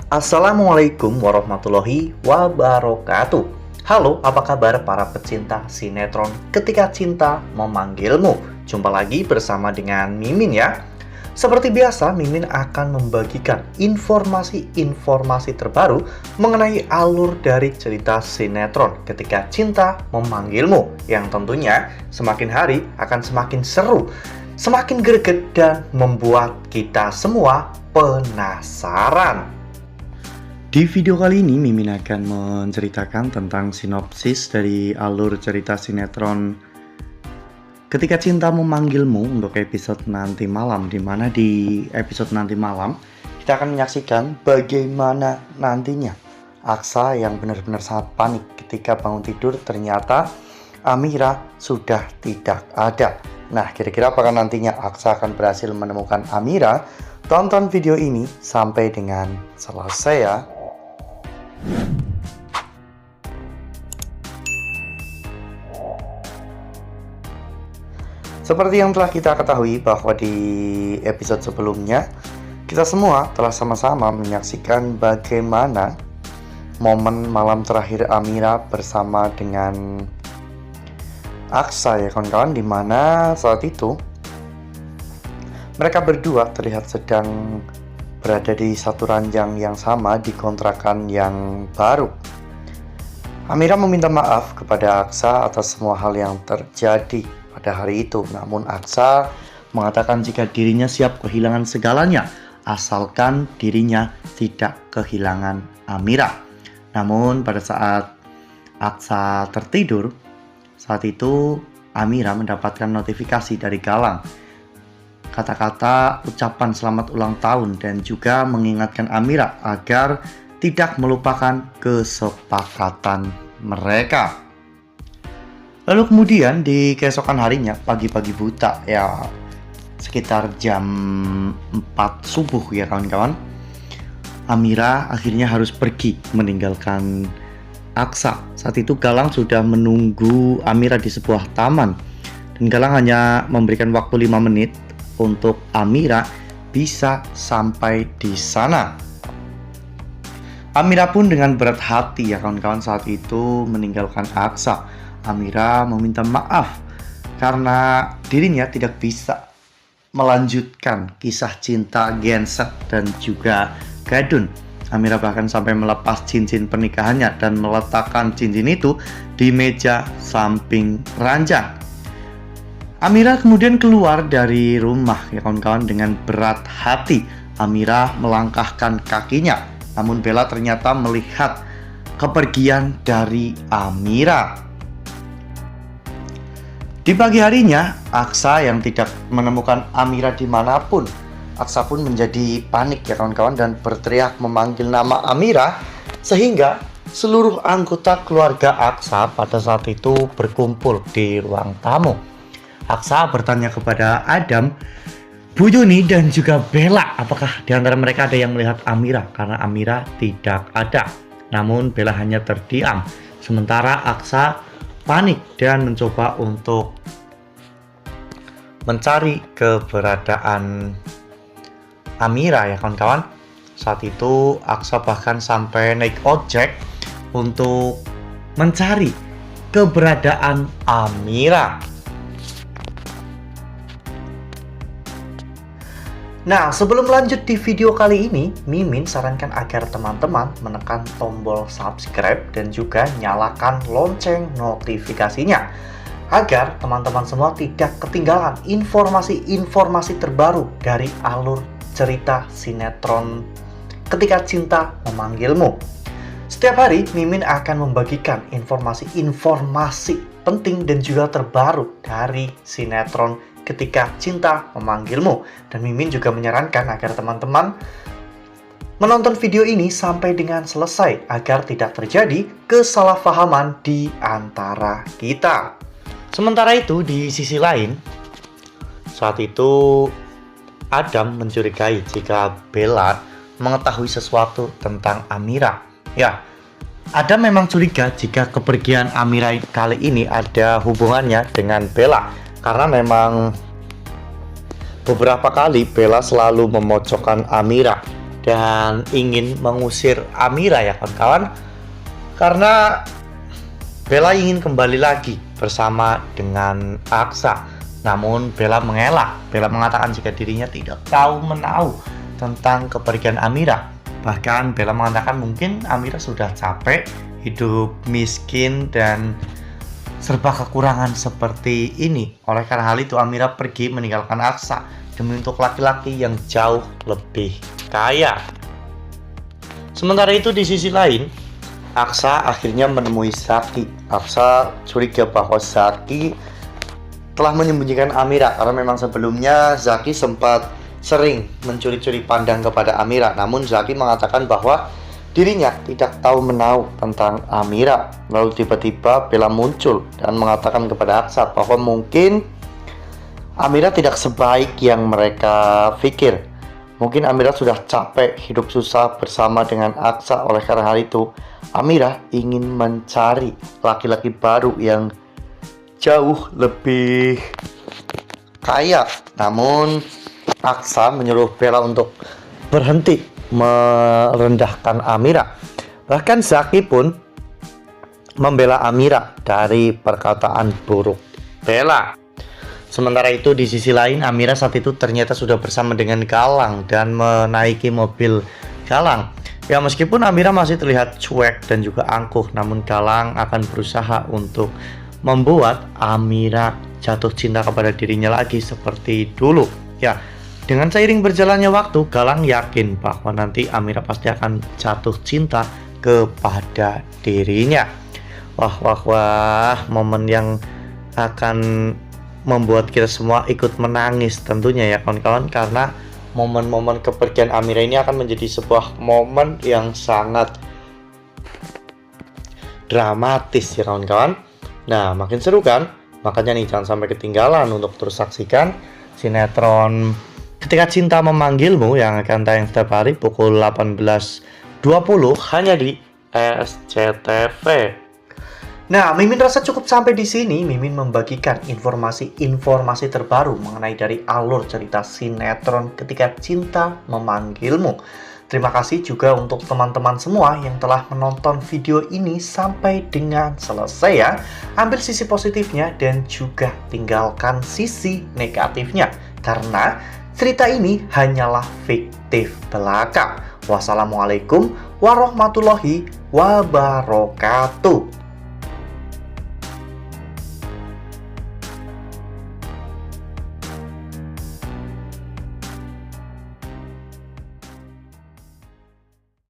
Assalamualaikum warahmatullahi wabarakatuh. Halo, apa kabar para pecinta sinetron Ketika Cinta Memanggilmu? Jumpa lagi bersama dengan Mimin ya. Seperti biasa, Mimin akan membagikan informasi-informasi terbaru mengenai alur dari cerita sinetron Ketika Cinta Memanggilmu, yang tentunya semakin hari akan semakin seru, semakin greget, dan membuat kita semua penasaran. Di video kali ini, Mimin akan menceritakan tentang sinopsis dari alur cerita sinetron Ketika Cinta Memanggilmu untuk episode nanti malam, di mana di episode nanti malam kita akan menyaksikan bagaimana nantinya Aksa yang benar-benar sangat panik ketika bangun tidur ternyata Amira sudah tidak ada. Nah, kira-kira apakah nantinya Aksa akan berhasil menemukan Amira? Tonton video ini sampai dengan selesai ya. Seperti yang telah kita ketahui bahwa di episode sebelumnya kita semua telah sama-sama menyaksikan bagaimana momen malam terakhir Amira bersama dengan Aksa ya kawan-kawan, dimana saat itu mereka berdua terlihat sedang berada di satu ranjang yang sama di kontrakan yang baru. Amira meminta maaf kepada Aksa atas semua hal yang terjadi pada hari itu. Namun Aksa mengatakan jika dirinya siap kehilangan segalanya asalkan dirinya tidak kehilangan Amira. Namun pada saat Aksa tertidur, saat itu Amira mendapatkan notifikasi dari Galang. Kata-kata ucapan selamat ulang tahun dan juga mengingatkan Amira agar tidak melupakan kesepakatan mereka. Lalu kemudian di keesokan harinya, pagi-pagi buta ya, sekitar jam 4 subuh ya kawan-kawan, Amira akhirnya harus pergi meninggalkan Aksa. Saat itu Galang sudah menunggu Amira di sebuah taman, dan Galang hanya memberikan waktu 5 menit untuk Amira bisa sampai di sana. Amira pun dengan berat hati ya kawan-kawan saat itu meninggalkan Aksa. Amira meminta maaf karena dirinya tidak bisa melanjutkan kisah cinta Genset dan juga Gadun. Amira bahkan sampai melepas cincin pernikahannya dan meletakkan cincin itu di meja samping ranjang. Amira kemudian keluar dari rumah ya kawan-kawan dengan berat hati. Amira melangkahkan kakinya, namun Bella ternyata melihat kepergian dari Amira. Di pagi harinya, Aksa yang tidak menemukan Amira dimanapun, Aksa pun menjadi panik ya kawan-kawan dan berteriak memanggil nama Amira, sehingga seluruh anggota keluarga Aksa pada saat itu berkumpul di ruang tamu. Aksa bertanya kepada Adam, Bu Yuni dan juga Bella, apakah di antara mereka ada yang melihat Amira, karena Amira tidak ada. Namun Bella hanya terdiam, sementara Aksa panik dan mencoba untuk mencari keberadaan Amira ya kawan-kawan. Saat itu Aksa bahkan sampai naik ojek untuk mencari keberadaan Amira. Nah, sebelum lanjut di video kali ini, Mimin sarankan agar teman-teman menekan tombol subscribe dan juga nyalakan lonceng notifikasinya, agar teman-teman semua tidak ketinggalan informasi-informasi terbaru dari alur cerita sinetron Ketika Cinta Memanggilmu. Setiap hari, Mimin akan membagikan informasi-informasi penting dan juga terbaru dari sinetron Ketika Cinta Memanggilmu. Dan Mimin juga menyarankan agar teman-teman menonton video ini sampai dengan selesai agar tidak terjadi kesalahpahaman di antara kita. Sementara itu di sisi lain, saat itu Adam mencurigai jika Bella mengetahui sesuatu tentang Amira. Ya, Adam memang curiga jika kepergian Amira kali ini ada hubungannya dengan Bella, karena memang beberapa kali Bella selalu memojokkan Amira dan ingin mengusir Amira ya kawan-kawan, karena Bella ingin kembali lagi bersama dengan Aksa. Namun Bella mengelak. Bella mengatakan jika dirinya tidak tahu menahu tentang kepergian Amira. Bahkan Bella mengatakan mungkin Amira sudah capek hidup miskin dan serba kekurangan seperti ini. Oleh karena hal itu Amira pergi meninggalkan Aksa demi untuk laki-laki yang jauh lebih kaya. Sementara itu di sisi lain, Aksa akhirnya menemui Zaki. Aksa curiga bahwa Zaki telah menyembunyikan Amira karena memang sebelumnya Zaki sempat sering mencuri-curi pandang kepada Amira. Namun Zaki mengatakan bahwa dirinya tidak tahu menahu tentang Amira. Lalu tiba-tiba Bella muncul dan mengatakan kepada Aksa bahwa mungkin Amira tidak sebaik yang mereka pikir. Mungkin Amira sudah capek hidup susah bersama dengan Aksa. Oleh karena hal itu Amira ingin mencari laki-laki baru yang jauh lebih kaya. Namun Aksa menyuruh Bella untuk berhenti merendahkan Amira. Bahkan Zaki pun membela Amira dari perkataan buruk Bella. Sementara itu di sisi lain Amira saat itu ternyata sudah bersama dengan Galang dan menaiki mobil Galang. Ya meskipun Amira masih terlihat cuek dan juga angkuh, namun Galang akan berusaha untuk membuat Amira jatuh cinta kepada dirinya lagi seperti dulu. Ya, dengan seiring berjalannya waktu, Galang yakin bahwa nanti Amira pasti akan jatuh cinta kepada dirinya. Wah, momen yang akan membuat kita semua ikut menangis tentunya ya kawan-kawan, karena momen-momen kepergian Amira ini akan menjadi sebuah momen yang sangat dramatis ya kawan-kawan. Nah, makin seru kan? Makanya nih jangan sampai ketinggalan untuk terus saksikan sinetron Ketika Cinta Memanggilmu yang akan tayang setiap hari pukul 18.20 hanya di SCTV. Nah, Mimin rasa cukup sampai di sini. Mimin membagikan informasi terbaru mengenai dari alur cerita sinetron Ketika Cinta Memanggilmu. Terima kasih juga untuk teman-teman semua yang telah menonton video ini sampai dengan selesai ya. Ambil sisi positifnya dan juga tinggalkan sisi negatifnya. Karena cerita ini hanyalah fiktif belaka. Wassalamualaikum warahmatullahi wabarakatuh.